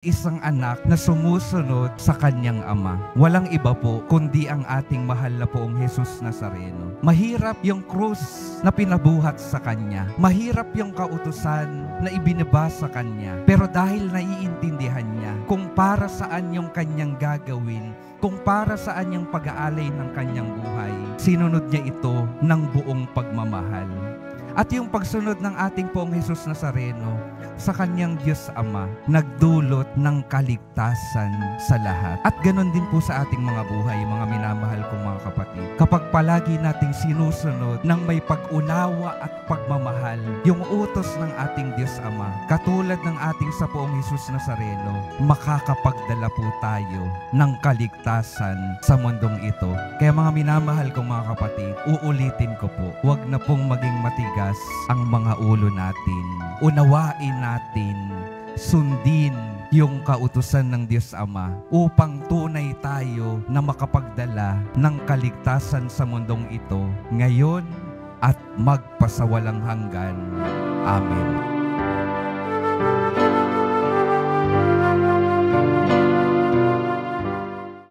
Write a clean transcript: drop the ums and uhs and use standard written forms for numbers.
Isang anak na sumusunod sa kanyang ama. Walang iba po kundi ang ating mahal na poong Jesus Nazareno. Mahirap yung krus na pinabuhat sa kanya. Mahirap yung kautusan na ibinaba sa kanya. Pero dahil naiintindihan niya kung para saan yung kanyang gagawin, kung para saan yung pag-aalay ng kanyang buhay, sinunod niya ito ng buong pagmamahal. At yung pagsunod ng ating poong Jesus Nazareno sa kanyang Diyos Ama, nagdulot ng kaligtasan sa lahat. At ganon din po sa ating mga buhay, mga minamahal kong mga kapatid. Kapag palagi nating sinusunod ng may pag-unawa at pagmamahal yung utos ng ating Diyos Ama, katulad ng ating sa poong Jesus Nazareno, makakapagdala po tayo ng kaligtasan sa mundong ito. Kaya mga minamahal kong mga kapatid, uulitin ko po, huwag na pong maging matigas ang mga ulo natin. Unawain natin, sundin yung kautusan ng Diyos Ama upang tunay tayo na makapagdala ng kaligtasan sa mundong ito ngayon at magpasawalang hanggan. Amen.